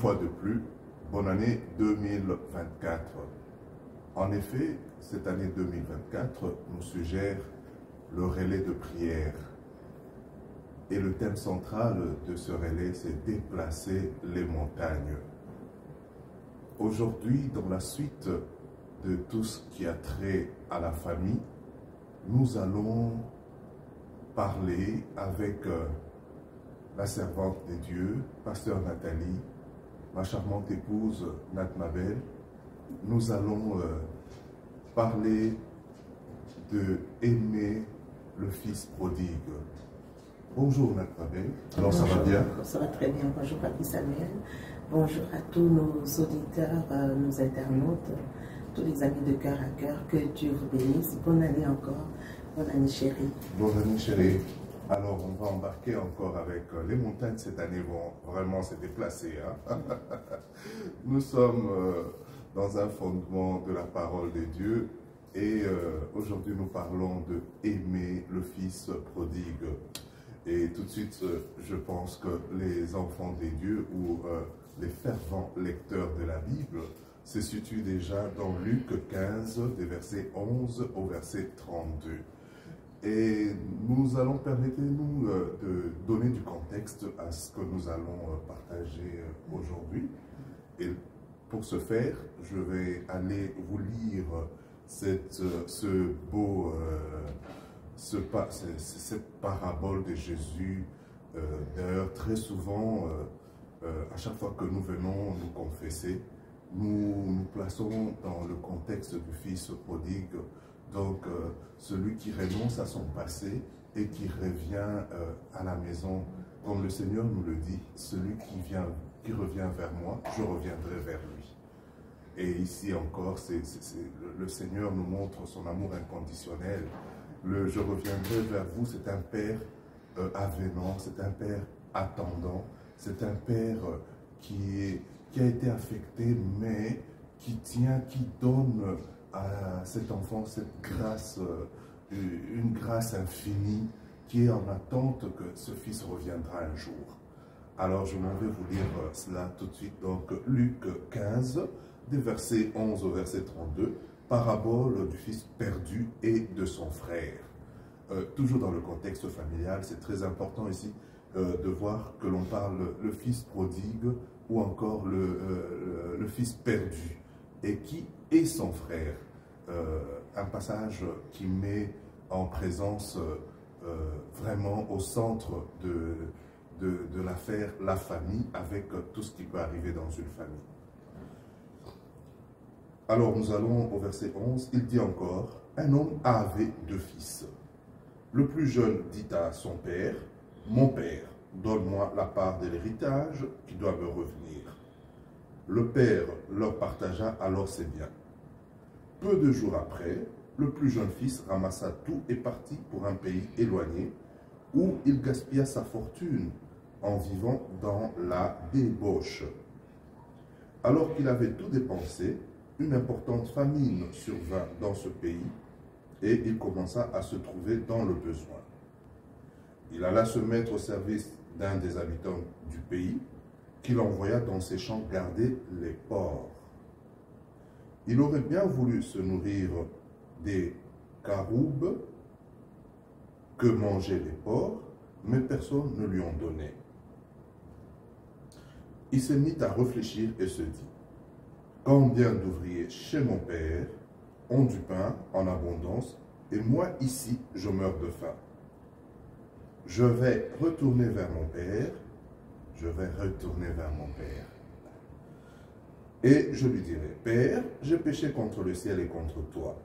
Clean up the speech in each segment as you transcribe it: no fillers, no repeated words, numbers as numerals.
fois de plus, bonne année 2024. En effet, cette année 2024 nous suggère le relais de prière. Et le thème central de ce relais, c'est déplacer les montagnes. Aujourd'hui, dans la suite de tout ce qui a trait à la famille, nous allons parler avec la servante de Dieu, Pasteur Nathalie, ma charmante épouse Nat Mabel. Nous allons parler de aimer le Fils prodigue. Bonjour Nat Mabel. Alors ça va bien? Ça va très bien. Bonjour Papi Samuel. Bonjour à tous nos auditeurs, nos internautes, tous les amis de cœur à cœur. Que Dieu vous bénisse. Bonne année encore. Bonne année chérie. Bonne année chérie. Alors on va embarquer encore avec les montagnes cette année vont vraiment se déplacer. Hein? Nous sommes dans un fondement de la parole de Dieu et aujourd'hui nous parlons de aimer le Fils prodigue. Et tout de suite, je pense que les enfants des dieux ou les fervents lecteurs de la Bible se situent déjà dans Luc 15, des versets 11 au verset 32. Et nous allons, permettez-nous de donner du contexte à ce que nous allons partager aujourd'hui. Et pour ce faire, je vais aller vous lire cette parabole de Jésus. D'ailleurs, très souvent, à chaque fois que nous venons nous confesser, nous nous plaçons dans le contexte du Fils prodigue. Donc, celui qui renonce à son passé et qui revient à la maison, comme le Seigneur nous le dit, celui qui revient vers moi, je reviendrai vers lui. Et ici encore, le Seigneur nous montre son amour inconditionnel. Le « je reviendrai vers vous », c'est un Père avenant, c'est un Père attendant, c'est un Père qui a été affecté, mais qui donne à cet enfant cette grâce, une grâce infinie, qui est en attente que ce Fils reviendra un jour. Alors je m'en vais vous lire cela tout de suite. Donc Luc 15, des versets 11 au verset 32, parabole du Fils perdu et de son frère. Toujours dans le contexte familial, c'est très important ici de voir que l'on parle le Fils prodigue ou encore le Fils perdu. Et qui est son frère? Un passage qui met en présence vraiment au centre de l'affaire la famille, avec tout ce qui peut arriver dans une famille. Alors nous allons au verset 11, il dit encore, un homme avait deux fils. Le plus jeune dit à son père, mon père, donne-moi la part de l'héritage qui doit me revenir. Le père leur partagea alors ses biens. Peu de jours après, le plus jeune fils ramassa tout et partit pour un pays éloigné où il gaspilla sa fortune en vivant dans la débauche. Alors qu'il avait tout dépensé, une importante famine survint dans ce pays et il commença à se trouver dans le besoin. Il alla se mettre au service d'un des habitants du pays qu'il envoya dans ses champs garder les porcs. Il aurait bien voulu se nourrir des caroubes que mangeaient les porcs, mais personne ne lui en donnait. Il se mit à réfléchir et se dit, combien d'ouvriers chez mon père ont du pain en abondance, et moi ici je meurs de faim. Je vais retourner vers mon père, et je lui dirai, Père, j'ai péché contre le ciel et contre toi.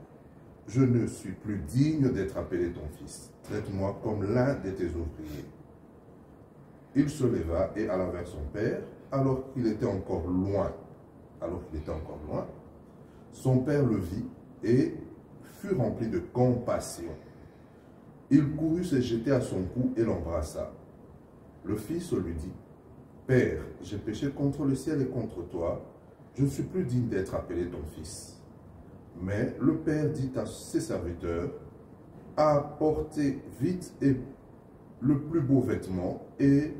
Je ne suis plus digne d'être appelé ton fils. Traite-moi comme l'un de tes ouvriers. Il se leva et alla vers son père, alors qu'il était encore loin. Son père le vit et fut rempli de compassion. Il courut se jeter à son cou et l'embrassa. Le fils lui dit, Père, j'ai péché contre le ciel et contre toi. Je ne suis plus digne d'être appelé ton fils. Mais le père dit à ses serviteurs, apportez vite le plus beau vêtement et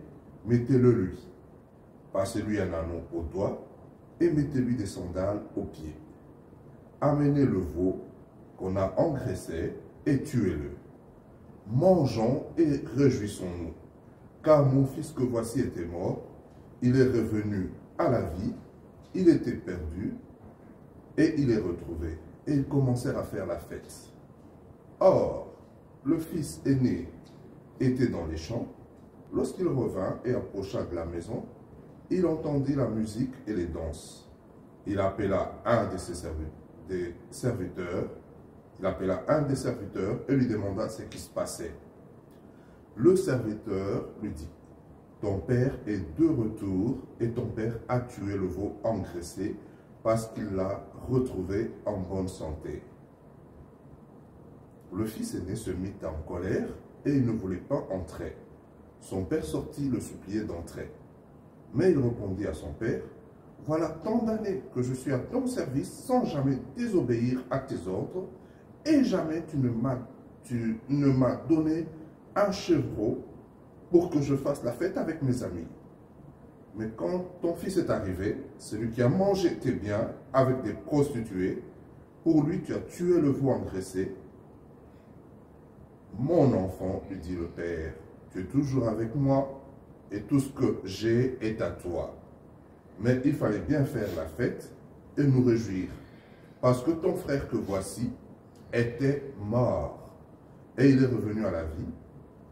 mettez-le lui. Passez-lui un anneau au doigt et mettez-lui des sandales aux pieds. Amenez le veau qu'on a engraissé et tuez-le. Mangeons et réjouissons-nous, car mon fils que voici était mort, il est revenu à la vie, il était perdu et il est retrouvé. Et ils commencèrent à faire la fête. Or, le fils aîné était dans les champs. Lorsqu'il revint et approcha de la maison, il entendit la musique et les danses. Il appela un de ses serviteurs. Il appela un des serviteurs et lui demanda ce qui se passait. Le serviteur lui dit, « Ton père est de retour et ton père a tué le veau engraissé parce qu'il l'a retrouvé en bonne santé. » Le fils aîné se mit en colère et il ne voulait pas entrer. Son père sortit le supplier d'entrer. Mais il répondit à son père, « Voilà tant d'années que je suis à ton service sans jamais désobéir à tes ordres, et jamais tu ne m'as donné un chevreau pour que je fasse la fête avec mes amis. Mais quand ton fils est arrivé, celui qui a mangé tes biens avec des prostituées, pour lui tu as tué le veau engraissé. » « Mon enfant, lui dit le père, tu es toujours avec moi et tout ce que j'ai est à toi. Mais il fallait bien faire la fête et nous réjouir, parce que ton frère que voici était mort et il est revenu à la vie.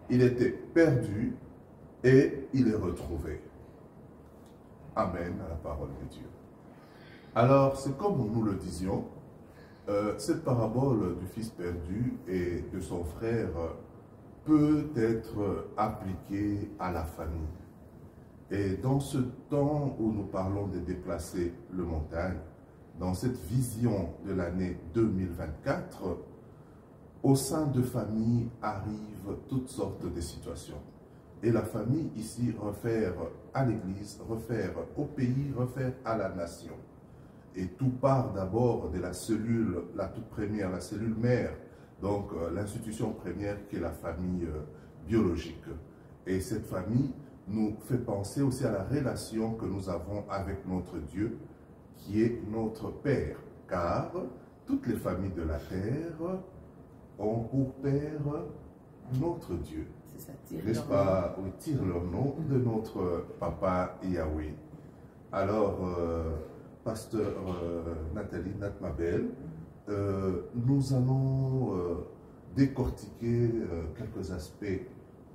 Il était perdu et il est retrouvé. » Amen à la parole de Dieu. Alors, c'est comme nous le disions, cette parabole du fils perdu et de son frère peut être appliquée à la famille. Et dans ce temps où nous parlons de déplacer le montagne, dans cette vision de l'année 2024, au sein de familles arrivent toutes sortes de situations. Et la famille ici réfère à l'Église, réfère au pays, réfère à la nation. Et tout part d'abord de la cellule, la toute première, la cellule mère, donc l'institution première qui est la famille biologique. Et cette famille nous fait penser aussi à la relation que nous avons avec notre Dieu, qui est notre Père. Car toutes les familles de la terre ont pour Père notre Dieu. N'est-ce pas? Oui, tirent leur nom de notre Papa Yahweh. Alors, Pasteur Nathalie Natmabel, nous allons décortiquer quelques aspects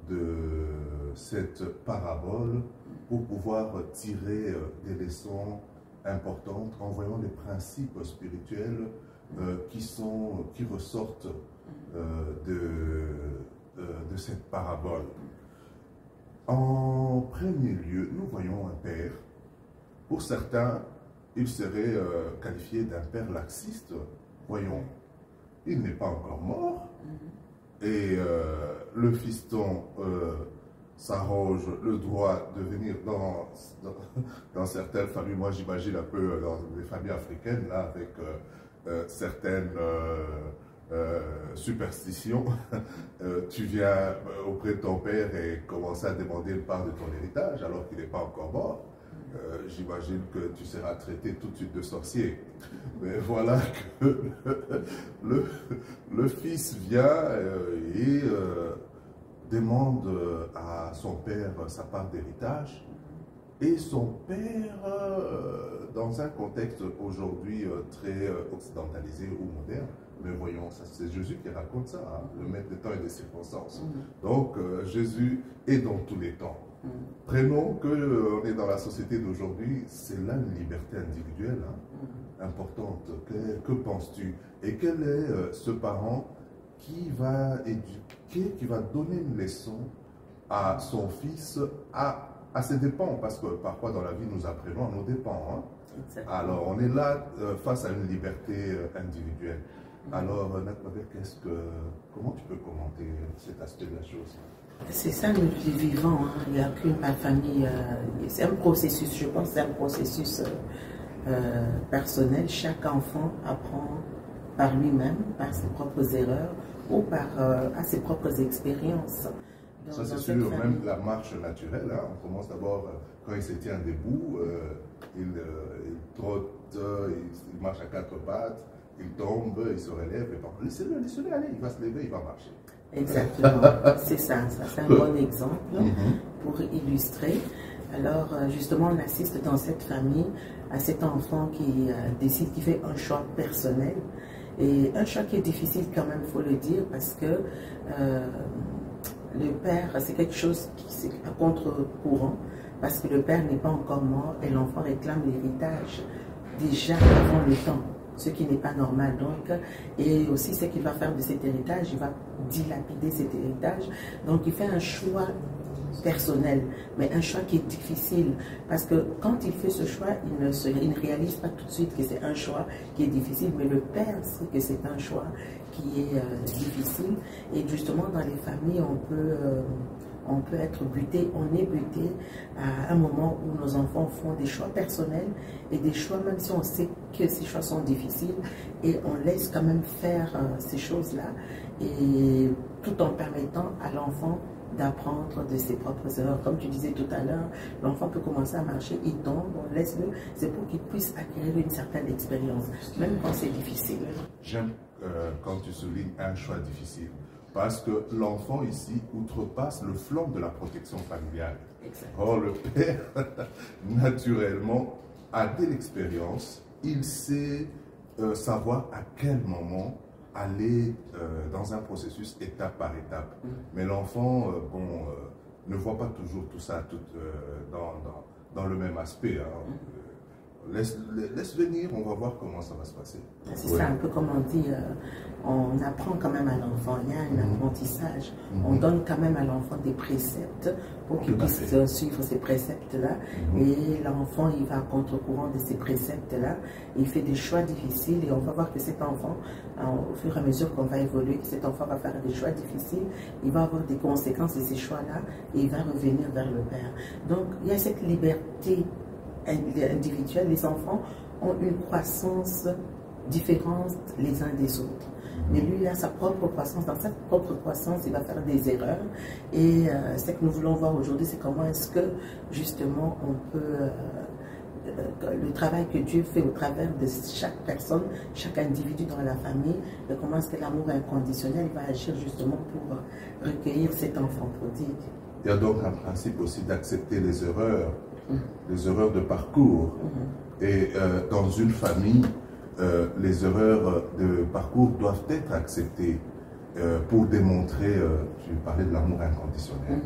de cette parabole pour pouvoir tirer des leçons importantes en voyant les principes spirituels qui ressortent de cette parabole. En premier lieu, nous voyons un père. Pour certains, il serait qualifié d'un père laxiste. Voyons, il n'est pas encore mort. Et le fiston s'arroge le droit de venir dans certaines familles. Moi, j'imagine un peu dans les familles africaines, là, avec certaines superstitions. Tu viens auprès de ton père et commences à demander une part de ton héritage alors qu'il n'est pas encore mort. J'imagine que tu seras traité tout de suite de sorcier. Mais voilà que le fils vient et demande à son père sa part d'héritage. Et son père, dans un contexte aujourd'hui très occidentalisé ou moderne, mais voyons, c'est Jésus qui raconte ça, hein, le maître des temps et des circonstances. Donc Jésus est dans tous les temps. Prenons qu'on est dans la société d'aujourd'hui, c'est là une liberté individuelle importante. Que penses-tu? Et quel est ce parent qui va éduquer, qui va donner une leçon à son fils à ses dépens? Parce que parfois dans la vie, nous apprenons à nos dépens. Alors, on est là face à une liberté individuelle. Alors, Nathalie, comment tu peux commenter cet aspect de la chose? C'est ça le vivant, hein. Il n'y a qu'une famille, c'est un processus, je pense que c'est un processus personnel. Chaque enfant apprend par lui-même, par ses propres erreurs ou à ses propres expériences. Ça c'est sûr, même la marche naturelle, hein, on commence d'abord, quand il se tient debout, il trotte, il marche à quatre pattes, il tombe, il se relève, et parfois, laissez-le aller, il va se lever, il va marcher. Exactement, c'est ça c'est un bon exemple pour illustrer. Alors justement, on assiste dans cette famille à cet enfant qui décide, qui fait un choix personnel, et un choix qui est difficile quand même, il faut le dire, parce que le père, c'est quelque chose qui est à contre-courant, parce que le père n'est pas encore mort et l'enfant réclame l'héritage déjà avant le temps, ce qui n'est pas normal. Donc, et aussi ce qu'il va faire de cet héritage, il va dilapider cet héritage. Donc il fait un choix personnel, mais un choix qui est difficile, parce que quand il fait ce choix, il ne réalise pas tout de suite que c'est un choix qui est difficile, mais le père sait que c'est un choix qui est difficile. Et justement, dans les familles, on peut être buté, on est buté à un moment où nos enfants font des choix personnels et des choix, même si on sait que ces choix sont difficiles, et on laisse quand même faire ces choses-là, et tout en permettant à l'enfant d'apprendre de ses propres erreurs. Comme tu disais tout à l'heure, l'enfant peut commencer à marcher, il tombe, on laisse-le, c'est pour qu'il puisse acquérir une certaine expérience, même quand c'est difficile. J'aime quand tu soulignes un choix difficile, parce que l'enfant ici outrepasse le flanc de la protection familiale. Exactement. Or, le père, naturellement, a de l'expérience, il sait savoir à quel moment aller dans un processus étape par étape. Mais l'enfant, ne voit pas toujours tout ça dans le même aspect. Hein. Laisse venir, on va voir comment ça va se passer. C'est ça, un peu comme on dit, on apprend quand même à l'enfant, il y a un apprentissage. On donne quand même à l'enfant des préceptes pour qu'il puisse suivre ces préceptes-là. Et l'enfant, il va à contre-courant de ces préceptes-là. Il fait des choix difficiles, et on va voir que cet enfant, au fur et à mesure qu'on va évoluer, que cet enfant va faire des choix difficiles, il va avoir des conséquences de ces choix-là, et il va revenir vers le père. Donc, il y a cette liberté individuelle. Les enfants ont une croissance différente les uns des autres. Mais lui, il a sa propre croissance. Dans cette propre croissance, il va faire des erreurs. Et ce que nous voulons voir aujourd'hui, c'est comment est-ce que, justement, on peut... le travail que Dieu fait au travers de chaque personne, chaque individu dans la famille, et comment est-ce que l'amour inconditionnel va agir justement pour recueillir cet enfant prodigue. Il y a donc un principe aussi d'accepter les erreurs de parcours. Et dans une famille, les erreurs de parcours doivent être acceptées pour démontrer, tu parlais de l'amour inconditionnel.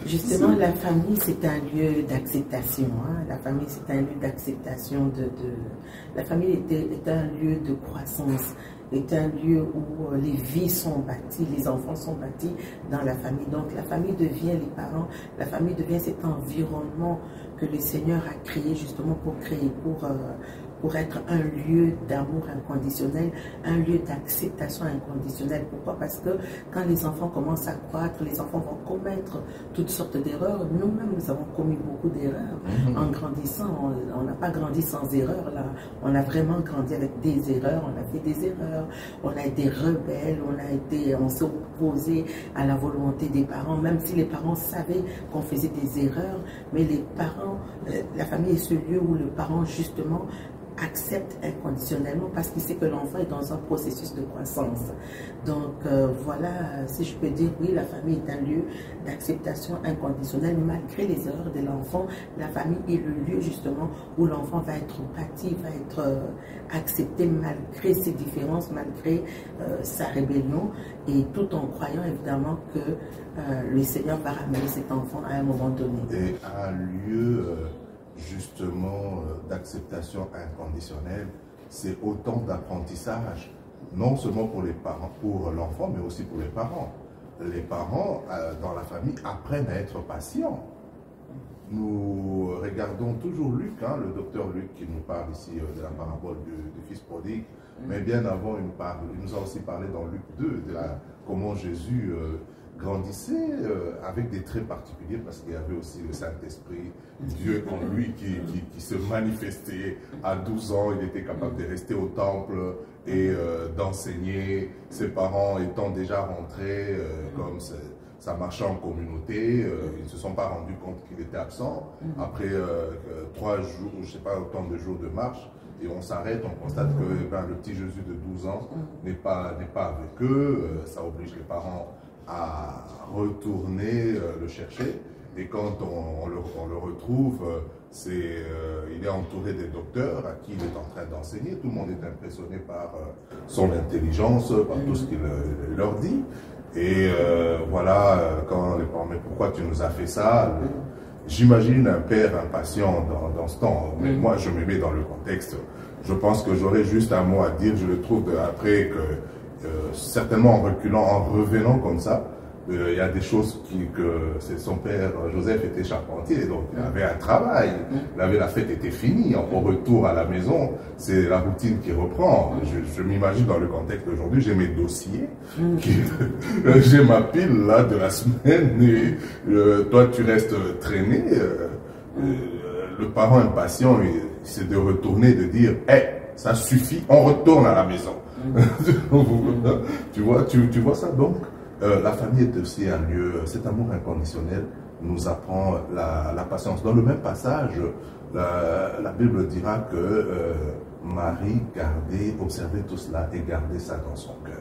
Justement, la famille, c'est un lieu d'acceptation. Hein? La famille, c'est un lieu d'acceptation La famille est un lieu de croissance, est un lieu où les vies sont bâties, les enfants sont bâtis dans la famille. Donc, la famille devient les parents, la famille devient cet environnement que le Seigneur a créé justement pour créer, pour être un lieu d'amour inconditionnel, un lieu d'acceptation inconditionnelle. Pourquoi? Parce que quand les enfants commencent à croître, les enfants vont commettre toutes sortes d'erreurs. Nous-mêmes, nous avons commis beaucoup d'erreurs en grandissant. On n'a pas grandi sans erreurs, là. On a vraiment grandi avec des erreurs, on a fait des erreurs, on a été rebelles, on s'est opposé à la volonté des parents, même si les parents savaient qu'on faisait des erreurs, mais les parents, la famille est ce lieu où le parent, justement, accepte inconditionnellement parce qu'il sait que l'enfant est dans un processus de croissance. Donc voilà, si je peux dire, oui, la famille est un lieu d'acceptation inconditionnelle malgré les erreurs de l'enfant. La famille est le lieu justement où l'enfant va être bâti, va être accepté malgré ses différences, malgré sa rébellion, et tout en croyant évidemment que le Seigneur va ramener cet enfant à un moment donné. Et un lieu justement d'acceptation inconditionnelle, c'est autant d'apprentissage, non seulement pour les parents, pour l'enfant, mais aussi pour les parents. Les parents dans la famille apprennent à être patients. Nous regardons toujours Luc, hein, le docteur Luc qui nous parle ici de la parabole du fils prodigue, mais bien avant il nous a aussi parlé dans Luc 2 de comment Jésus grandissait avec des traits particuliers, parce qu'il y avait aussi le Saint-Esprit, Dieu en lui qui se manifestait. À 12 ans, il était capable de rester au temple et d'enseigner, ses parents étant déjà rentrés, comme ça marchait en communauté. Ils ne se sont pas rendus compte qu'il était absent. Après 3 jours, je ne sais pas, autant de jours de marche, et on s'arrête, on constate que le petit Jésus de 12 ans n'est pas avec eux. Ça oblige les parents à retourner le chercher. Et quand on le retrouve, il est entouré des docteurs à qui il est en train d'enseigner. Tout le monde est impressionné par son intelligence, par tout ce qu'il leur dit. Et voilà, quand les parents, mais pourquoi tu nous as fait ça? J'imagine un père impatient dans ce temps. Mais moi, je me mets dans le contexte. Je pense que j'aurais juste un mot à dire. Je le trouve après que, certainement en reculant, en revenant comme ça, il y a des choses son père Joseph était charpentier, donc il avait un travail, la fête était finie, au retour à la maison, c'est la routine qui reprend. Je m'imagine dans le contexte d'aujourd'hui, j'ai mes dossiers, j'ai ma pile là de la semaine, et toi tu restes traîné. Le parent impatient, c'est de retourner, de dire hey, ça suffit, on retourne à la maison. tu vois ça donc? La famille est aussi un lieu, cet amour inconditionnel nous apprend la patience. Dans le même passage, la Bible dira que Marie observait tout cela et gardait ça dans son cœur.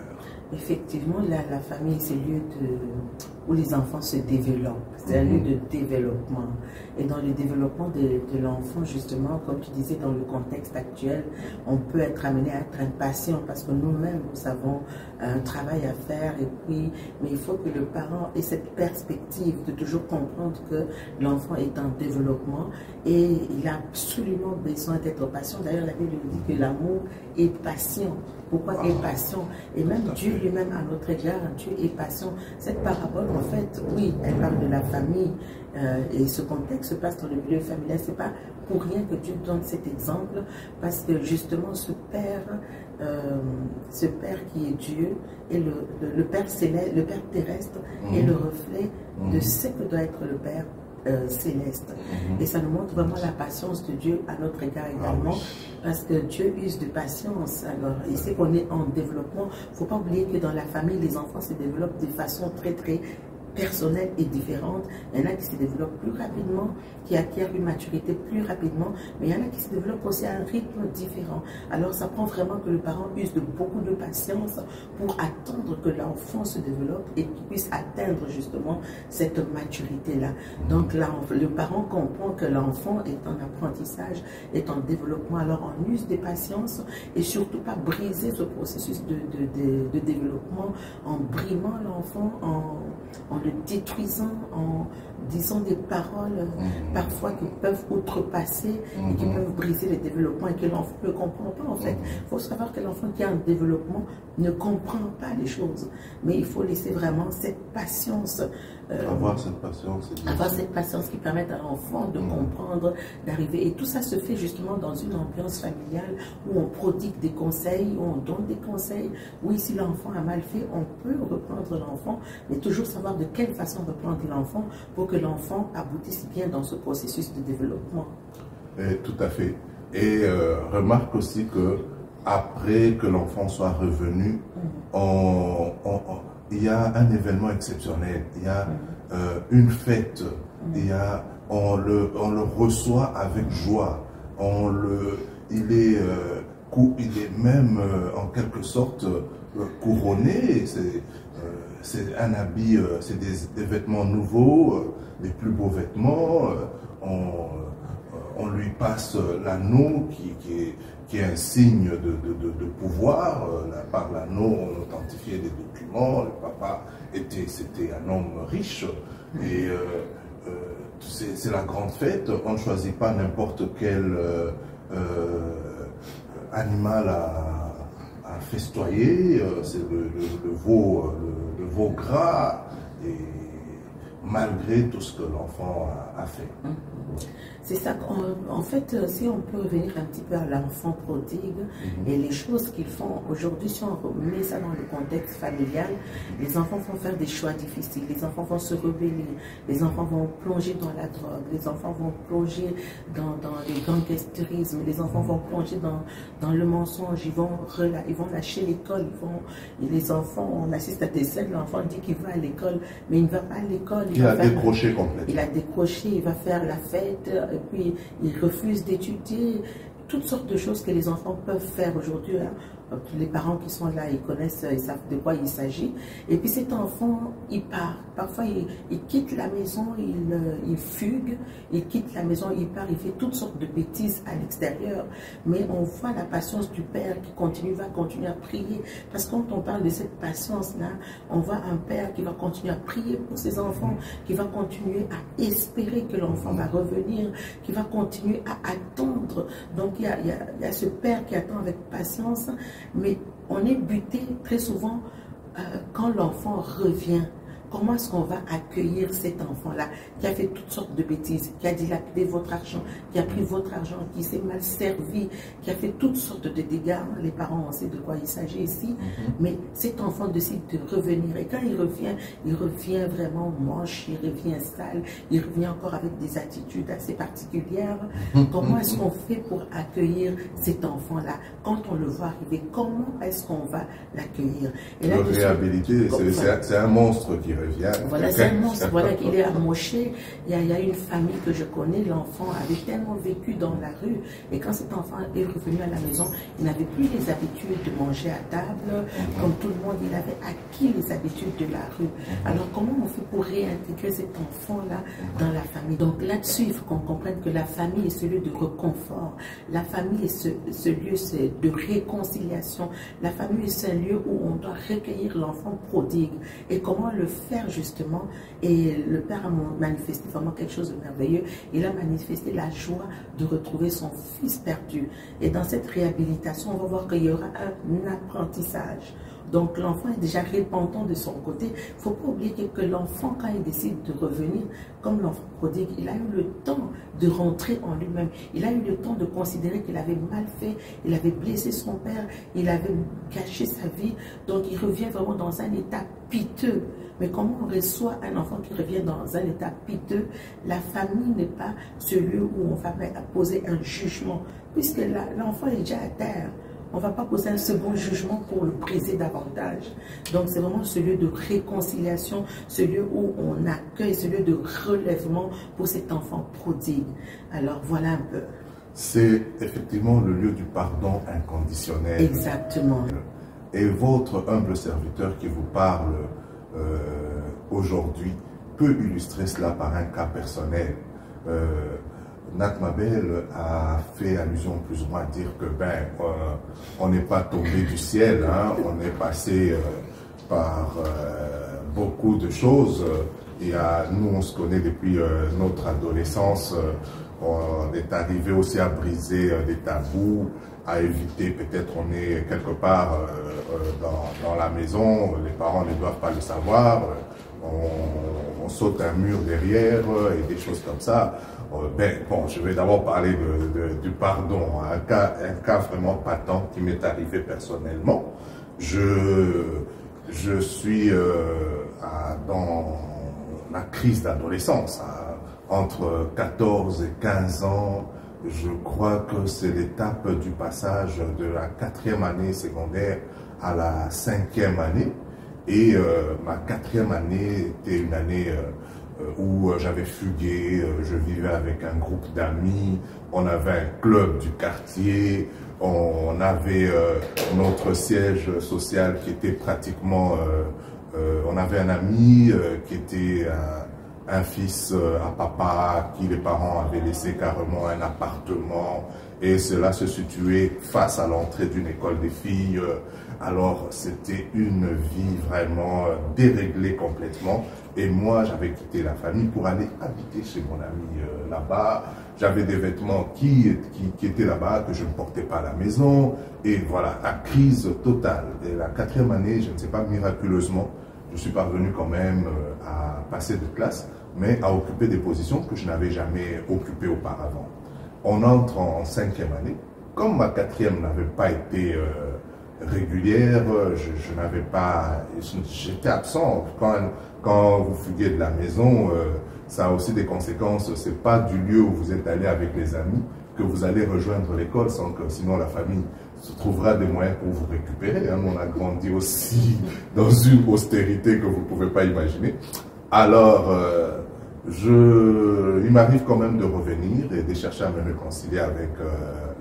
Effectivement, la famille, c'est le lieu où les enfants se développent. C'est un lieu de développement. Et dans le développement de l'enfant, justement, comme tu disais, dans le contexte actuel, on peut être amené à être impatient parce que nous-mêmes, nous avons un travail à faire. Mais il faut que le parent ait cette perspective de toujours comprendre que l'enfant est en développement et il a absolument besoin d'être patient. D'ailleurs, la Bible dit que l'amour est patient. Pourquoi est patient? Et même Dieu lui-même à notre égard, Dieu est patient. Cette parabole, en fait, oui, elle parle de la famille et ce contexte se passe dans le milieu familial. C'est pas pour rien que Dieu donne cet exemple, parce que justement ce Père qui est Dieu et le Père céleste, le Père terrestre est le reflet de ce que doit être le Père céleste. Et ça nous montre vraiment la patience de Dieu à notre égard également, parce que Dieu use de patience. Alors, il sait qu'on est en développement. Il ne faut pas oublier que dans la famille, les enfants se développent de façon très très personnelle et différente. Il y en a qui se développent plus rapidement, qui acquièrent une maturité plus rapidement, mais il y en a qui se développent aussi à un rythme différent. Alors ça prend vraiment que le parent use de beaucoup de patience pour attendre que l'enfant se développe et qu'il puisse atteindre justement cette maturité-là. Donc là, le parent comprend que l'enfant est en apprentissage, est en développement, alors on use des patiences et surtout pas briser ce processus de développement en brimant l'enfant, en le détruisant, en disant des paroles parfois qui peuvent outrepasser et qui peuvent briser le développement et que l'enfant ne comprend pas en fait. Il faut savoir que l'enfant qui a un développement ne comprend pas les choses, mais il faut laisser vraiment cette patience. Avoir cette patience. Avoir cette patience qui permet à l'enfant de comprendre, d'arriver. Et tout ça se fait justement dans une ambiance familiale où on prodigue des conseils, où on donne des conseils. Oui, si l'enfant a mal fait, on peut reprendre l'enfant, mais toujours savoir de quelle façon reprendre l'enfant pour que l'enfant aboutisse bien dans ce processus de développement. Tout à fait. Et remarque aussi que après que l'enfant soit revenu, il y a un événement exceptionnel, il y a une fête, on le reçoit avec joie, il est même en quelque sorte couronné, c'est un habit, c'est des vêtements nouveaux, les plus beaux vêtements, on lui passe l'anneau qui est un signe de pouvoir. Par l'anneau, on authentifiait des documents. Le papa c'était un homme riche. Et c'est la grande fête. On ne choisit pas n'importe quel animal à festoyer. C'est le veau gras. malgré tout ce que l'enfant a fait. C'est ça qu'en fait, si on peut revenir un petit peu à l'enfant prodigue et les choses qu'ils font aujourd'hui, si on met ça dans le contexte familial, les enfants vont faire des choix difficiles, les enfants vont se rebeller, les enfants vont plonger dans la drogue, les enfants vont plonger dans les gangsterisme, les enfants vont plonger dans le mensonge, ils vont lâcher l'école, les enfants, on assiste à des scènes, l'enfant dit qu'il va à l'école, mais il ne va pas à l'école. Il a décroché complètement. Il a décroché, il va faire la fête, et puis il refuse d'étudier. Toutes sortes de choses que les enfants peuvent faire aujourd'hui. Hein. Les parents qui sont là, ils connaissent, ils savent de quoi il s'agit. Et puis cet enfant, il part. Parfois, il quitte la maison, il fugue, il quitte la maison, il part, il fait toutes sortes de bêtises à l'extérieur. Mais on voit la patience du père qui va continuer à prier. Parce que quand on parle de cette patience-là, on voit un père qui va continuer à prier pour ses enfants, qui va continuer à espérer que l'enfant va revenir, qui va continuer à attendre. Donc, il y a ce père qui attend avec patience. Mais on est buté très souvent quand l'enfant revient. Comment est-ce qu'on va accueillir cet enfant-là qui a fait toutes sortes de bêtises, qui a dilapidé votre argent, qui a pris votre argent, qui s'est mal servi, qui a fait toutes sortes de dégâts. Les parents, on sait de quoi il s'agit ici. Mais cet enfant décide de revenir. Et quand il revient vraiment moche, il revient sale, il revient encore avec des attitudes assez particulières. Comment est-ce qu'on fait pour accueillir cet enfant-là? Quand on le voit arriver, comment est-ce qu'on va l'accueillir? Le réhabiliter, c'est un monstre qui revient. Voilà, c'est un monstre, voilà, qu'il est amoché. Il y a une famille que je connais, l'enfant avait tellement vécu dans la rue, et quand cet enfant est revenu à la maison, il n'avait plus les habitudes de manger à table, comme tout le monde, il avait acquis les habitudes de la rue. Alors comment on fait pour réintégrer cet enfant-là dans la famille? Donc là-dessus, il faut qu'on comprenne que la famille est ce lieu de réconfort, la famille est ce lieu de réconciliation, la famille est ce lieu où on doit recueillir l'enfant prodigue. Et comment le faire justement? Et le père a manifesté vraiment quelque chose de merveilleux. Il a manifesté la joie de retrouver son fils perdu. Et dans cette réhabilitation, on va voir qu'il y aura un apprentissage. Donc l'enfant est déjà repentant de son côté. Il ne faut pas oublier que l'enfant, quand il décide de revenir, comme l'enfant prodigue, il a eu le temps de rentrer en lui-même. Il a eu le temps de considérer qu'il avait mal fait, il avait blessé son père, il avait gâché sa vie. Donc il revient vraiment dans un état piteux. Mais comment on reçoit un enfant qui revient dans un état piteux? La famille n'est pas ce lieu où on va poser un jugement, puisque l'enfant est déjà à terre. On ne va pas poser un second jugement pour le briser davantage. Donc c'est vraiment ce lieu de réconciliation, ce lieu où on accueille, ce lieu de relèvement pour cet enfant prodigue. Alors voilà un peu. C'est effectivement le lieu du pardon inconditionnel. Exactement. Et votre humble serviteur qui vous parle aujourd'hui peut illustrer cela par un cas personnel. Nat Mabel a fait allusion plus ou moins à dire que on n'est pas tombé du ciel, hein, on est passé par beaucoup de choses. Et nous, on se connaît depuis notre adolescence. On est arrivé aussi à briser des tabous, à éviter, peut-être on est quelque part dans la maison, les parents ne doivent pas le savoir, on saute un mur derrière et des choses comme ça. Bon, je vais d'abord parler du pardon, un cas vraiment patent qui m'est arrivé personnellement. Je suis dans la crise d'adolescence, entre 14 et 15 ans. Je crois que c'est l'étape du passage de la 4e année secondaire à la 5e année. Et ma 4e année était une année où j'avais fugué, je vivais avec un groupe d'amis, on avait un club du quartier, on avait notre siège social qui était pratiquement... on avait un ami qui était un fils à papa, qui les parents avaient laissé carrément un appartement, et cela se situait face à l'entrée d'une école des filles. Alors c'était une vie vraiment déréglée complètement. Et moi, j'avais quitté la famille pour aller habiter chez mon ami là-bas. J'avais des vêtements qui étaient là-bas, que je ne portais pas à la maison. Et voilà, la crise totale. Et la 4e année, je ne sais pas, miraculeusement, je suis parvenu quand même à passer de classe, mais à occuper des positions que je n'avais jamais occupées auparavant. On entre en 5e année. Comme ma 4e n'avait pas été régulière, je n'avais pas... J'étais absent. Quand vous fuguez de la maison, ça a aussi des conséquences. Ce n'est pas du lieu où vous êtes allé avec les amis que vous allez rejoindre l'école, sans que sinon la famille se trouvera des moyens pour vous récupérer. Hein. On a grandi aussi dans une austérité que vous ne pouvez pas imaginer. Alors, il m'arrive quand même de revenir et de chercher à me réconcilier avec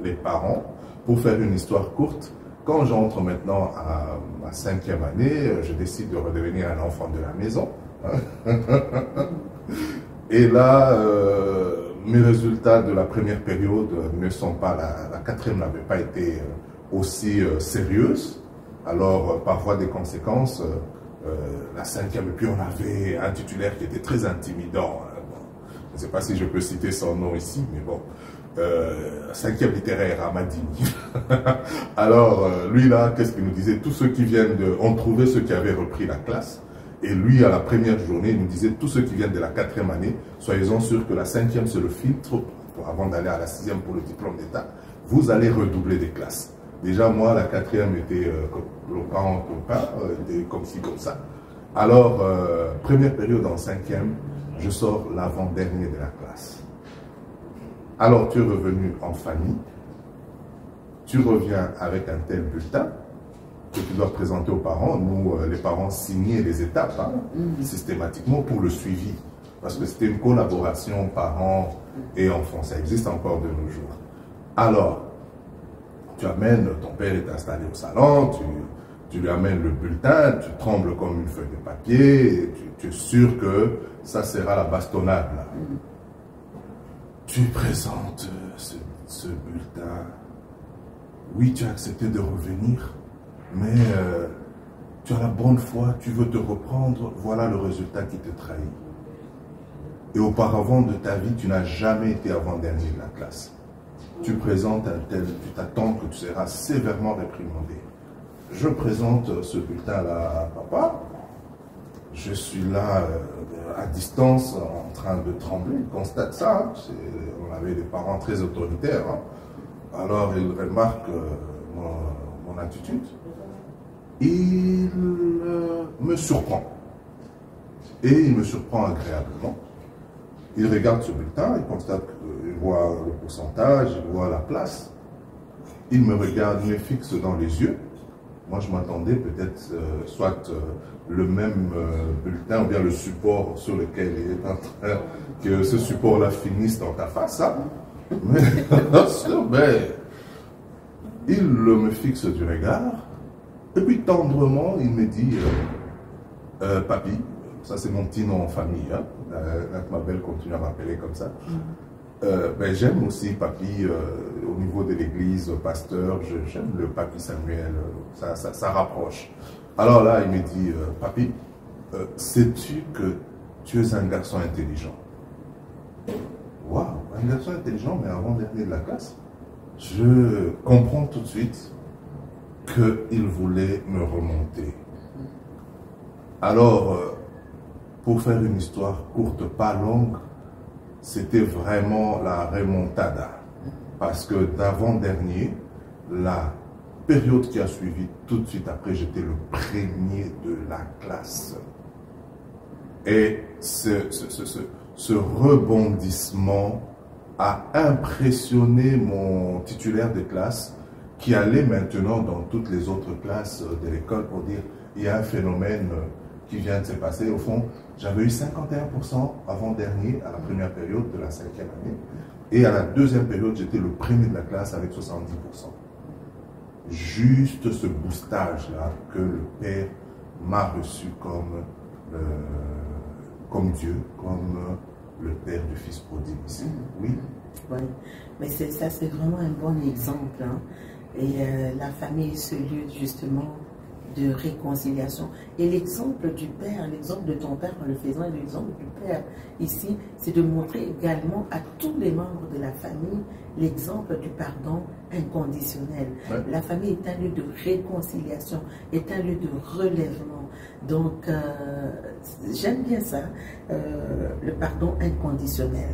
les parents. Pour faire une histoire courte, quand j'entre maintenant à ma 5e année, je décide de redevenir un enfant de la maison. Et là, mes résultats de la première période ne sont pas là. La 4e n'avait pas été aussi sérieuse. Alors, par voie des conséquences, la 5e, et puis on avait un titulaire qui était très intimidant. Je ne sais pas si je peux citer son nom ici, mais bon. 5e littéraire à Madini. Alors, lui là, qu'est-ce qu'il nous disait? Tous ceux qui viennent de... On trouvait ceux qui avaient repris la classe. Et lui, à la première journée, il nous disait, tous ceux qui viennent de la 4e année, soyez-en sûrs que la 5e, c'est le filtre avant d'aller à la 6e pour le diplôme d'État. Vous allez redoubler des classes. Déjà, moi, la 4e était était comme ci, comme ça. Alors, première période en 5e, je sors l'avant-dernier de la classe. Alors, tu es revenu en famille, tu reviens avec un tel bulletin que tu dois présenter aux parents. Nous, les parents signaient les étapes systématiquement pour le suivi. Parce que c'était une collaboration parents et enfants. Ça existe encore de nos jours. Alors, tu amènes, ton père est installé au salon, tu lui amènes le bulletin, tu trembles comme une feuille de papier, tu es sûr que ça sera la bastonnade. Là. Tu présentes ce bulletin. Oui, tu as accepté de revenir, mais tu as la bonne foi, tu veux te reprendre, voilà le résultat qui te trahit. Et auparavant de ta vie, tu n'as jamais été avant-dernier de la classe. Tu présentes un tel, tu t'attends que tu seras sévèrement réprimandé. Je présente ce bulletin-là à papa. Je suis là à distance en train de trembler. Il constate ça. Hein. On avait des parents très autoritaires. Hein. Alors il remarque mon attitude. Il me surprend. Et il me surprend agréablement. Il regarde ce bulletin, il constate qu'il voit le pourcentage, il voit la place. Il me regarde, il me fixe dans les yeux. Moi, je m'attendais peut-être soit le même bulletin ou bien le support sur lequel il est en train, que ce support-là finisse dans ta face. Hein? Mais il me fixe du regard. Et puis tendrement, il me dit, papy, ça c'est mon petit nom en famille, hein? Ma belle continue à m'appeler comme ça. Ben, j'aime aussi papy, au niveau de l'église, pasteur, j'aime le papy Samuel, ça rapproche. Alors là, il me dit, papy, sais-tu que tu es un garçon intelligent? Waouh, un garçon intelligent, mais avant-dernier de la classe. Je comprends tout de suite qu'il voulait me remonter. Alors, pour faire une histoire courte, pas longue, c'était vraiment la remontada. Parce que d'avant-dernier, la période qui a suivi, tout de suite après, j'étais le premier de la classe. Et ce rebondissement a impressionné mon titulaire de classe qui allait maintenant dans toutes les autres classes de l'école pour dire il y a un phénomène qui vient de se passer. Au fond, j'avais eu 51% avant-dernier à la première période de la 5e année. Et à la deuxième période, j'étais le premier de la classe avec 70%. Juste ce boostage-là que le Père m'a reçu comme Dieu, comme le Père du Fils prodigue ici. Oui. Oui, mais ça c'est vraiment un bon exemple. Hein. Et la famille est ce lieu justement de réconciliation. Et l'exemple du Père, l'exemple de ton Père en le faisant, l'exemple du Père ici, c'est de montrer également à tous les membres de la famille l'exemple du pardon inconditionnel. Ouais. La famille est un lieu de réconciliation, est un lieu de relèvement. Donc, j'aime bien ça, le pardon inconditionnel.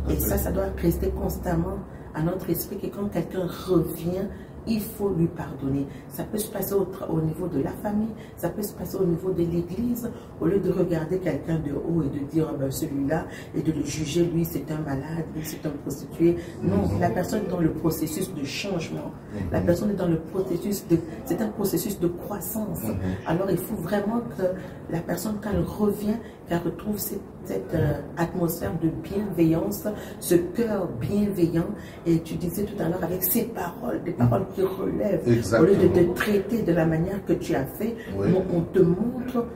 Et ça doit rester constamment à notre esprit que quand quelqu'un revient, il faut lui pardonner. Ça peut se passer au niveau de la famille, ça peut se passer au niveau de l'église, au lieu de regarder quelqu'un de haut et de dire oh ben, celui-là, et de le juger, lui c'est un malade, lui c'est un prostitué. Non, la personne est dans le processus de changement. La personne est dans le processus c'est un processus de croissance. Alors il faut vraiment que la personne, quand elle revient, qu'elle retrouve cette atmosphère de bienveillance, ce cœur bienveillant. Et tu disais tout à l'heure avec ces paroles, des paroles qui relèvent. Exactement. Au lieu de te traiter de la manière que tu as fait, oui. On te montre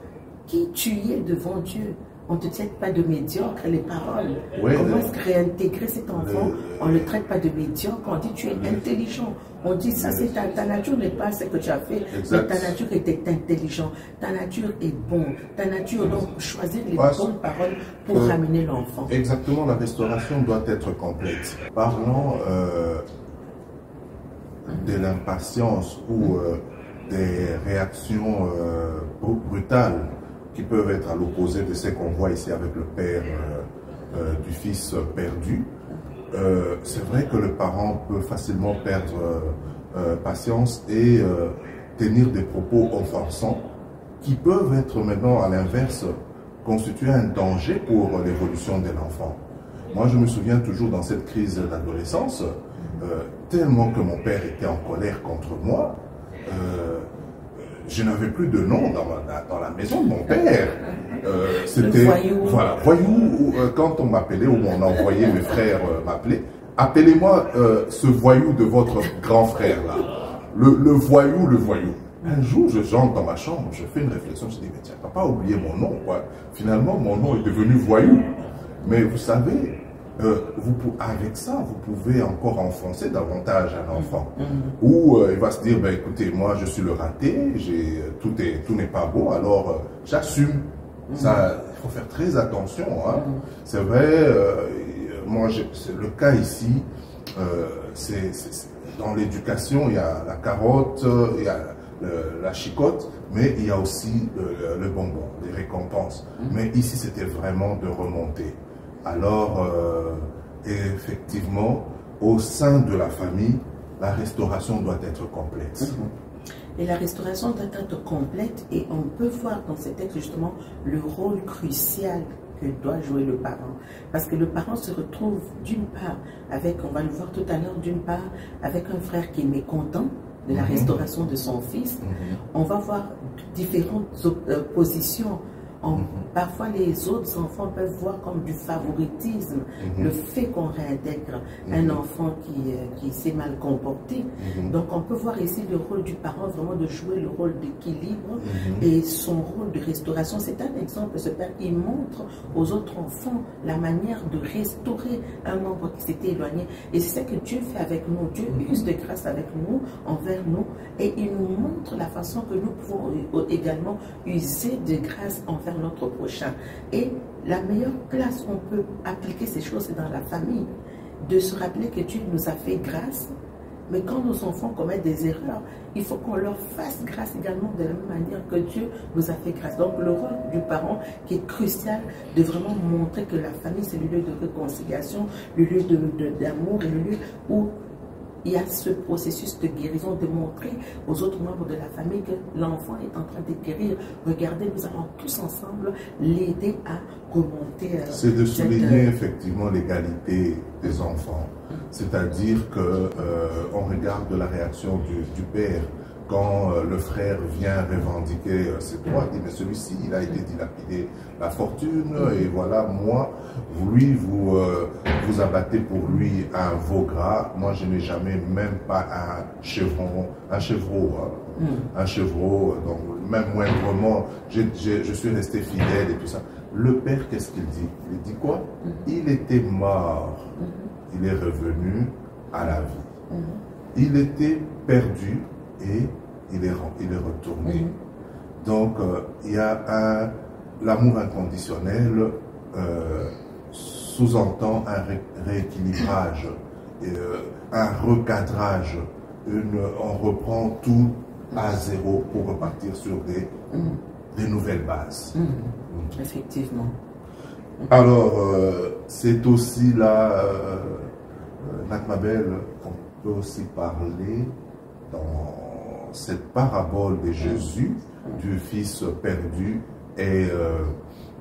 qui tu es devant Dieu. On ne te traite pas de médiocre, les paroles. Oui, comment est-ce que réintégrer cet enfant? On ne le traite pas de médiocre, on dit tu es intelligent. On dit ça, c'est ta nature n'est pas ce que tu as fait, mais ta nature était intelligent, ta nature est bon, ta nature, donc choisir les bonnes paroles pour ramener l'enfant. Exactement, la restauration doit être complète. Parlons de l'impatience ou des réactions brutales qui peuvent être à l'opposé de ce qu'on voit ici avec le père du fils perdu. C'est vrai que le parent peut facilement perdre patience et tenir des propos offensants qui peuvent être maintenant à l'inverse constituer un danger pour l'évolution de l'enfant. Moi je me souviens toujours dans cette crise d'adolescence, tellement que mon père était en colère contre moi, je n'avais plus de nom dans la maison de mon père. C'était voilà, voyou. Quand on m'appelait ou on envoyait mes frères m'appeler, appelez-moi ce voyou de votre grand frère là, le voyou, le voyou. Un jour, j'entre dans ma chambre, je fais une réflexion, je dis mais tiens, papa a oublié mon nom quoi. Finalement, mon nom est devenu voyou. Mais vous savez. Avec ça, vous pouvez encore enfoncer davantage un enfant. Ou il va se dire, ben, écoutez, moi je suis le raté, tout n'est pas beau, alors j'assume. Ça, il faut faire très attention. Hein. C'est vrai, moi, le cas ici, dans l'éducation, il y a la carotte, il y a la chicotte, mais il y a aussi le bonbon, les récompenses. Mais ici, c'était vraiment de remonter. Alors, effectivement, au sein de la famille, la restauration doit être complète. Et la restauration doit être complète et on peut voir dans ces textes justement le rôle crucial que doit jouer le parent. Parce que le parent se retrouve d'une part avec, on va le voir tout à l'heure, d'une part avec un frère qui est mécontent de la restauration de son fils. On va voir différentes positions. Parfois, les autres enfants peuvent voir comme du favoritisme le fait qu'on réintègre un enfant qui s'est mal comporté. Donc, on peut voir ici le rôle du parent, vraiment de jouer le rôle d'équilibre et son rôle de restauration. C'est un exemple, ce père qui montre aux autres enfants la manière de restaurer un membre qui s'était éloigné. Et c'est ce que Dieu fait avec nous. Dieu use de grâce avec nous, envers nous, et il nous montre la façon que nous pouvons également user de grâce envers notre prochain. Et la meilleure place où on peut appliquer ces choses, c'est dans la famille. De se rappeler que Dieu nous a fait grâce, mais quand nos enfants commettent des erreurs, il faut qu'on leur fasse grâce également de la même manière que Dieu nous a fait grâce. Donc le rôle du parent qui est crucial de vraiment montrer que la famille c'est le lieu de réconciliation, le lieu d'amour et le lieu où il y a ce processus de guérison, de montrer aux autres membres de la famille que l'enfant est en train de guérir. Regardez, nous allons tous ensemble l'aider à remonter. C'est de souligner effectivement l'égalité des enfants. C'est-à-dire qu'on regarde la réaction du père quand le frère vient revendiquer ses droits, il dit mais celui-ci il a été dilapidé la fortune et voilà moi, vous abattez pour lui un veau gras, moi je n'ai jamais même pas un chevreau, donc même moindrement je suis resté fidèle et tout ça. Le père qu'est-ce qu'il dit? Il dit quoi? Il était mort, il est revenu à la vie. Il était perdu et il est retourné Donc, il y a l'amour inconditionnel sous-entend un rééquilibrage, un recadrage. On reprend tout à zéro pour repartir sur des nouvelles bases. Effectivement. Alors, c'est aussi là, Natmabel, on peut aussi parler dans cette parabole de Jésus, du fils perdu et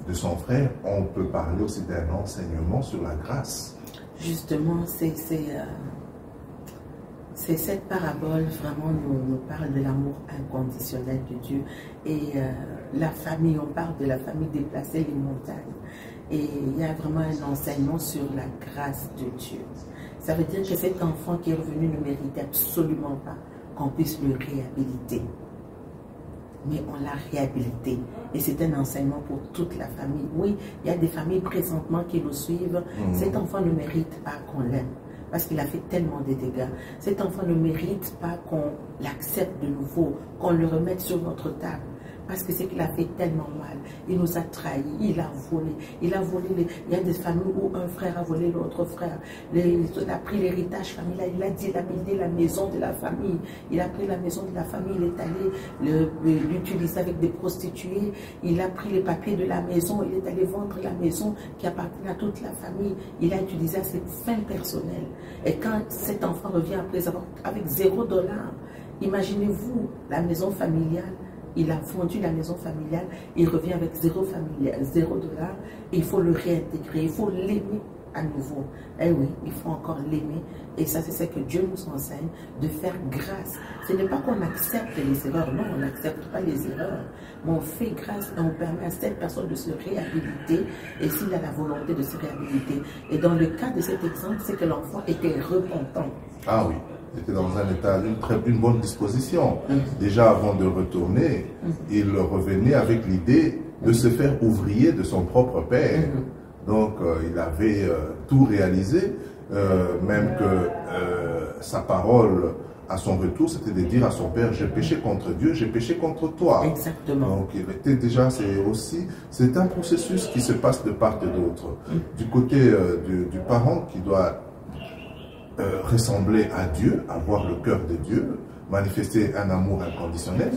de son frère, on peut parler aussi d'un enseignement sur la grâce. Justement, c'est cette parabole vraiment nous parle de l'amour inconditionnel de Dieu. Et la famille, on parle de la famille déplacée les montagnes. Et il y a vraiment un enseignement sur la grâce de Dieu. Ça veut dire que cet enfant qui est revenu ne mérite absolument pas qu'on puisse le réhabiliter. Mais on l'a réhabilité. Et c'est un enseignement pour toute la famille. Oui, il y a des familles présentement qui nous suivent. Cet enfant ne mérite pas qu'on l'aime, parce qu'il a fait tellement de dégâts. Cet enfant ne mérite pas qu'on l'accepte de nouveau, qu'on le remette sur notre table. Parce que c'est qu'il a fait tellement mal. Il nous a trahis, il a volé. Il a volé. Il y a des familles où un frère a volé l'autre frère. Il a pris l'héritage familial. Il a dilapidé la maison de la famille. Il a pris la maison de la famille. Il est allé l'utiliser avec des prostituées. Il a pris les papiers de la maison. Il est allé vendre la maison qui appartenait à toute la famille. Il a utilisé à ses fins personnelles. Et quand cet enfant revient après avoir avec $0, imaginez-vous la maison familiale. Il a vendu la maison familiale, il revient avec $0 et il faut le réintégrer, il faut l'aimer à nouveau. Eh oui, il faut encore l'aimer. Et ça, c'est ce que Dieu nous enseigne, de faire grâce. Ce n'est pas qu'on accepte les erreurs, non, on n'accepte pas les erreurs. Mais on fait grâce et on permet à cette personne de se réhabiliter, et s'il a la volonté de se réhabiliter. Et dans le cas de cet exemple, c'est que l'enfant était repentant. Ah oui. Était dans un état d'une bonne disposition. Déjà avant de retourner, il revenait avec l'idée de se faire ouvrier de son propre père. Donc il avait tout réalisé, même que sa parole à son retour, c'était de dire à son père, j'ai péché contre Dieu, j'ai péché contre toi. Exactement. Donc il était déjà, c'est un processus qui se passe de part et d'autre. Du côté du parent qui doit ressembler à Dieu, avoir le cœur de Dieu, manifester un amour inconditionnel,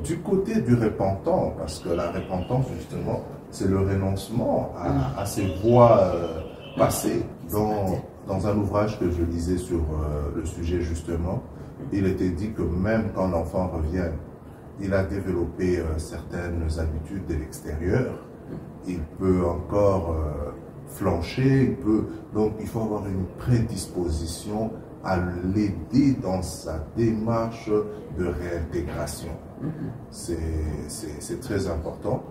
du côté du repentant, parce que la repentance, justement, c'est le renoncement à ses voies passées. Dans un ouvrage que je lisais sur le sujet, justement, il était dit que même quand l'enfant revient, il a développé certaines habitudes de l'extérieur, il peut encore flancher, donc il faut avoir une prédisposition à l'aider dans sa démarche de réintégration. C'est très important,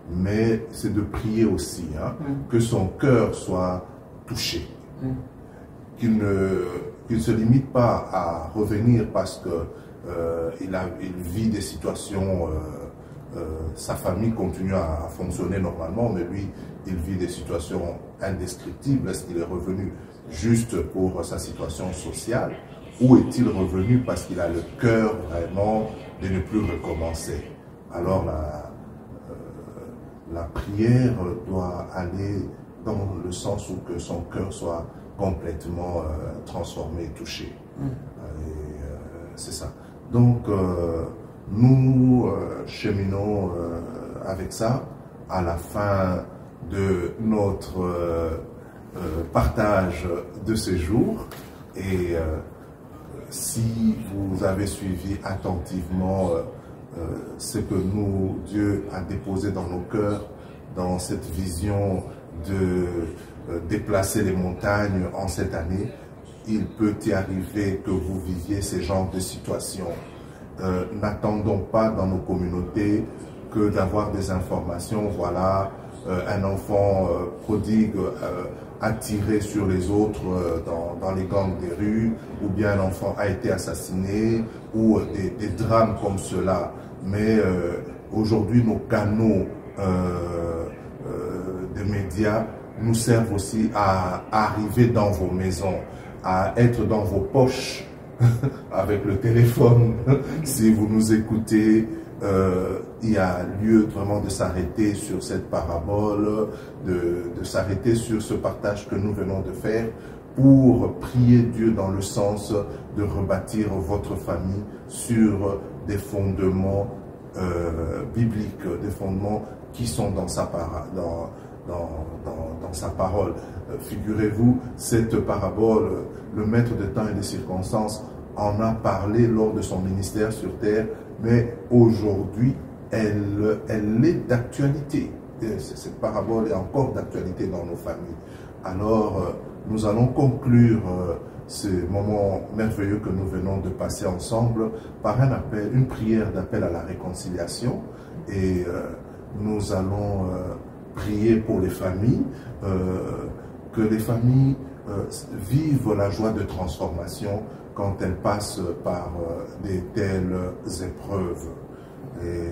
mais c'est de prier aussi, hein, que son cœur soit touché, qu'il ne se limite pas à revenir parce que il vit des situations, sa famille continue à fonctionner normalement, mais lui, il vit des situations indescriptibles. Est-ce qu'il est revenu juste pour sa situation sociale, ou est-il revenu parce qu'il a le cœur vraiment de ne plus recommencer? Alors la prière doit aller dans le sens où que son cœur soit complètement transformé, touché. C'est ça. Donc nous cheminons avec ça. À la fin de notre partage de ce jour, et si vous avez suivi attentivement ce que Dieu a déposé dans nos cœurs, dans cette vision de déplacer les montagnes en cette année, il peut y arriver que vous viviez ces genres de situations. N'attendons pas dans nos communautés que d'avoir des informations, voilà, un enfant prodigue attiré sur les autres dans les gangs des rues, ou bien un enfant a été assassiné, ou des drames comme cela. Mais aujourd'hui, nos canaux de médias nous servent aussi à arriver dans vos maisons, à être dans vos poches avec le téléphone. Si vous nous écoutez il y a lieu vraiment de s'arrêter sur cette parabole, de s'arrêter sur ce partage que nous venons de faire pour prier Dieu dans le sens de rebâtir votre famille sur des fondements bibliques, des fondements qui sont dans sa parole. Figurez-vous, cette parabole, le maître de temps et de circonstances en a parlé lors de son ministère sur terre, mais aujourd'hui, elle est d'actualité. Cette parabole est encore d'actualité dans nos familles. Alors, nous allons conclure ce moment merveilleux que nous venons de passer ensemble par un appel, une prière d'appel à la réconciliation. Et nous allons prier pour les familles, que les familles vivent la joie de transformation quand elles passent par de telles épreuves. Et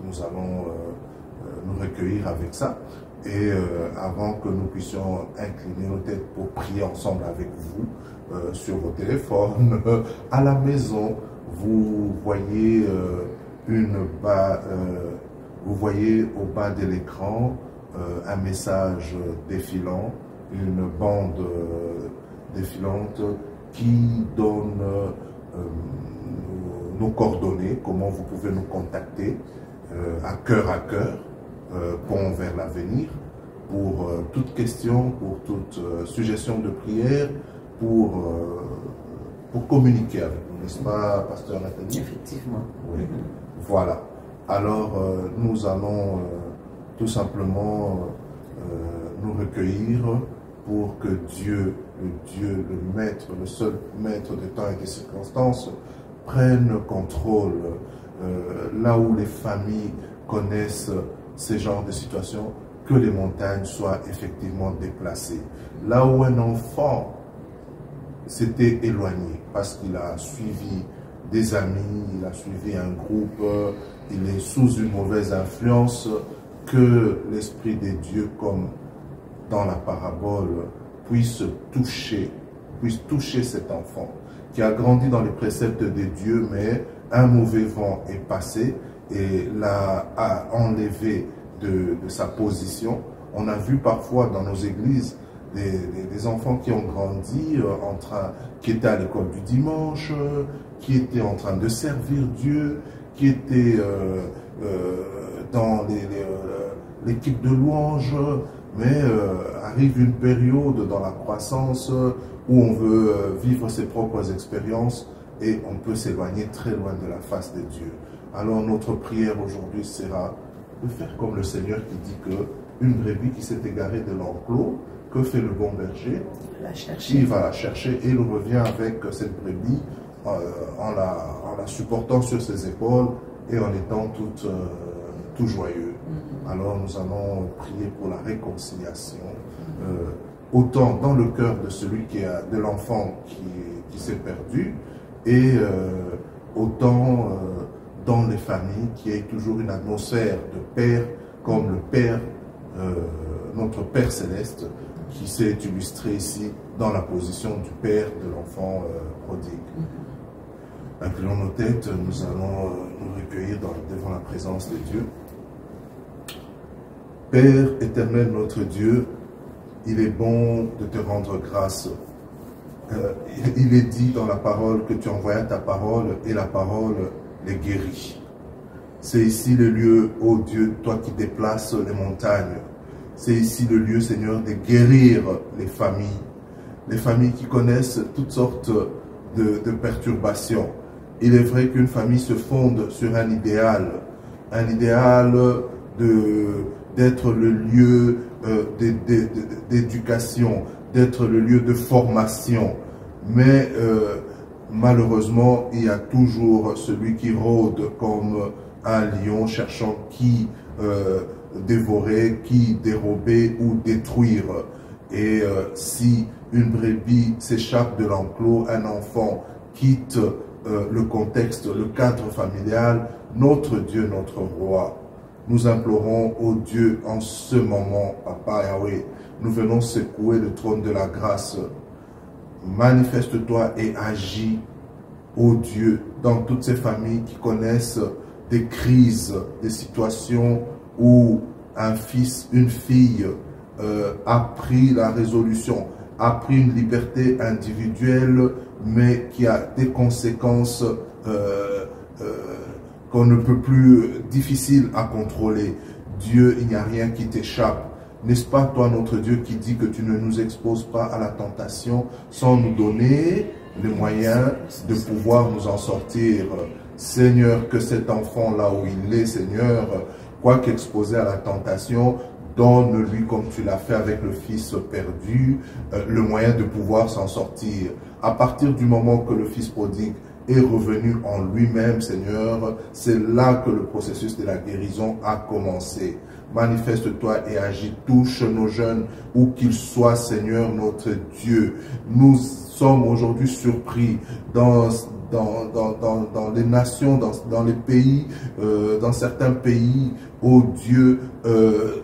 nous allons nous recueillir avec ça. Et avant que nous puissions incliner nos têtes pour prier ensemble avec vous, sur vos téléphones, à la maison, vous voyez vous voyez au bas de l'écran un message défilant, une bande défilante qui donne nos coordonnées, comment vous pouvez nous contacter à cœur, pont vers l'avenir, pour toute question, pour toute suggestion de prière, pour communiquer avec nous, n'est-ce pas, Pasteur Nathalie? Effectivement. Oui. Voilà. Alors, nous allons tout simplement nous recueillir pour que Dieu, le maître, le seul maître des temps et des circonstances, prenne contrôle là où les familles connaissent ces genres de situations, que les montagnes soient effectivement déplacées. Là où un enfant s'était éloigné parce qu'il a suivi des amis, il a suivi un groupe, il est sous une mauvaise influence, que l'Esprit de Dieu, comme dans la parabole, puisse toucher cet enfant qui a grandi dans les préceptes de Dieu, mais un mauvais vent est passé et l'a enlevé de sa position. On a vu parfois dans nos églises des enfants qui ont grandi qui étaient à l'école du dimanche, qui étaient en train de servir Dieu, qui étaient dans l'équipe de louange, mais arrive une période dans la croissance où on veut vivre ses propres expériences et on peut s'éloigner très loin de la face de Dieu. Alors notre prière aujourd'hui sera de faire comme le Seigneur qui dit que une brebis qui s'est égarée de l'enclos, que fait le bon berger? Il va la chercher et il revient avec cette brebis en la supportant sur ses épaules et en étant tout joyeux. Alors nous allons prier pour la réconciliation, autant dans le cœur de l'enfant qui s'est perdu, et autant dans les familles qui ait toujours une atmosphère de Père, comme le Père, notre Père Céleste, qui s'est illustré ici dans la position du Père de l'enfant prodigue. Inclinons nos têtes, nous allons nous recueillir devant la présence de Dieu. Père éternel, notre Dieu, il est bon de te rendre grâce. Il est dit dans la parole que tu envoyas ta parole et la parole les guérit. C'est ici le lieu, ô Dieu, toi qui déplaces les montagnes. C'est ici le lieu, Seigneur, de guérir les familles qui connaissent toutes sortes de perturbations. Il est vrai qu'une famille se fonde sur un idéal d'être le lieu d'éducation, d'être le lieu de formation. Mais malheureusement, il y a toujours celui qui rôde comme un lion cherchant qui dévorer, qui dérober ou détruire. Et si une brebis s'échappe de l'enclos, un enfant quitte le contexte, le cadre familial, notre Dieu, notre roi, nous implorons au Dieu en ce moment, Papa Yahweh, nous venons secouer le trône de la grâce. Manifeste-toi et agis, ô Dieu, dans toutes ces familles qui connaissent des crises, des situations où un fils, une fille a pris la résolution, a pris une liberté individuelle, mais qui a des conséquences qu'on ne peut plus, difficiles à contrôler. Dieu, il n'y a rien qui t'échappe. N'est-ce pas toi, notre Dieu, qui dit que tu ne nous exposes pas à la tentation sans nous donner les moyens de pouvoir nous en sortir? Seigneur, que cet enfant là où il est, Seigneur, quoique exposé à la tentation, donne-lui, comme tu l'as fait avec le fils perdu, le moyen de pouvoir s'en sortir. À partir du moment que le fils prodigue est revenu en lui-même, Seigneur, c'est là que le processus de la guérison a commencé. Manifeste-toi et agis, touche nos jeunes, où qu'ils soient, Seigneur, notre Dieu. Nous sommes aujourd'hui surpris dans les nations, dans les pays, dans certains pays, oh Dieu,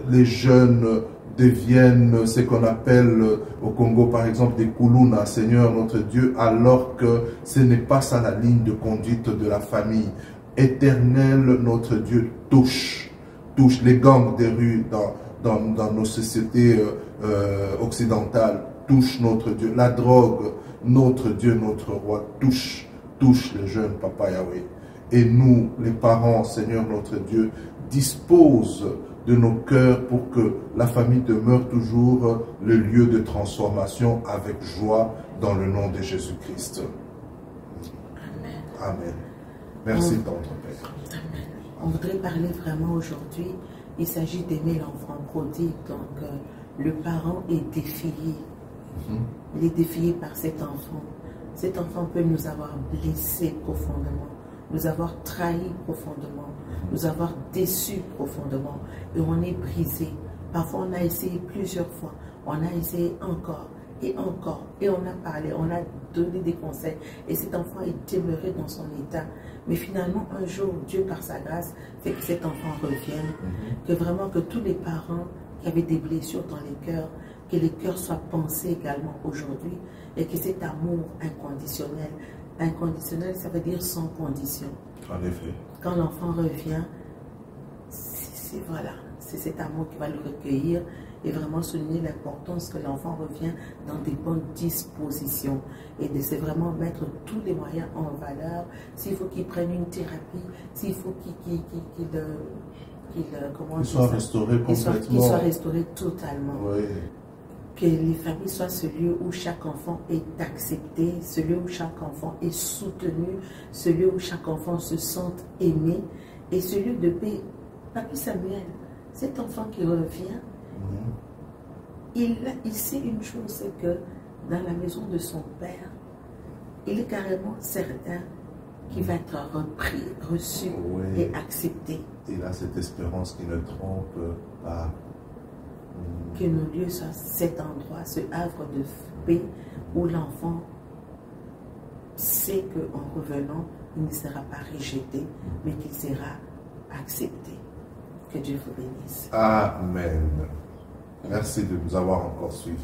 les jeunes deviennent ce qu'on appelle au Congo par exemple des Kuluna, Seigneur notre Dieu, alors que ce n'est pas ça la ligne de conduite de la famille. Éternel notre Dieu, touche les gangs des rues dans nos sociétés occidentales, touche notre Dieu, la drogue, notre Dieu, notre roi, touche les jeunes, Papa Yahweh. Et nous, les parents, Seigneur notre Dieu, dispose de nos cœurs pour que la famille demeure toujours le lieu de transformation avec joie dans le nom de Jésus-Christ. Amen. Amen. Merci, Tante Père. Amen. On voudrait parler vraiment aujourd'hui, il s'agit d'aimer l'enfant prodigue. Donc, le parent est défié. Il est défié par cet enfant. Cet enfant peut nous avoir blessés profondément, nous avoir trahis profondément, nous avoir déçus profondément. Et on est brisé. Parfois, on a essayé plusieurs fois. On a essayé encore et encore. Et on a parlé, on a donné des conseils. Et cet enfant est demeuré dans son état. Mais finalement, un jour, Dieu, par sa grâce, fait que cet enfant revienne. Que vraiment, que tous les parents qui avaient des blessures dans les cœurs, que les cœurs soient pensés également aujourd'hui. Et que cet amour inconditionnel, inconditionnel, ça veut dire sans condition. En effet. Quand l'enfant revient, voilà, c'est cet amour qui va le recueillir et vraiment souligner l'importance que l'enfant revient dans des bonnes dispositions. Et c'est vraiment mettre tous les moyens en valeur. S'il faut qu'il prenne une thérapie, s'il faut qu'il soit restauré complètement. Qu'il soit restauré totalement. Oui. Que les familles soient ce lieu où chaque enfant est accepté, ce lieu où chaque enfant est soutenu, ce lieu où chaque enfant se sente aimé, et ce lieu de paix. Papy Samuel, cet enfant qui revient, il sait une chose, c'est que dans la maison de son père, il est carrément certain qu'il va être repris, reçu et accepté. Il a cette espérance qui ne trompe pas. Que nos lieux soient cet endroit, ce havre de paix où l'enfant sait qu'en revenant, il ne sera pas rejeté, mais qu'il sera accepté. Que Dieu vous bénisse. Amen. Merci de nous avoir encore suivis.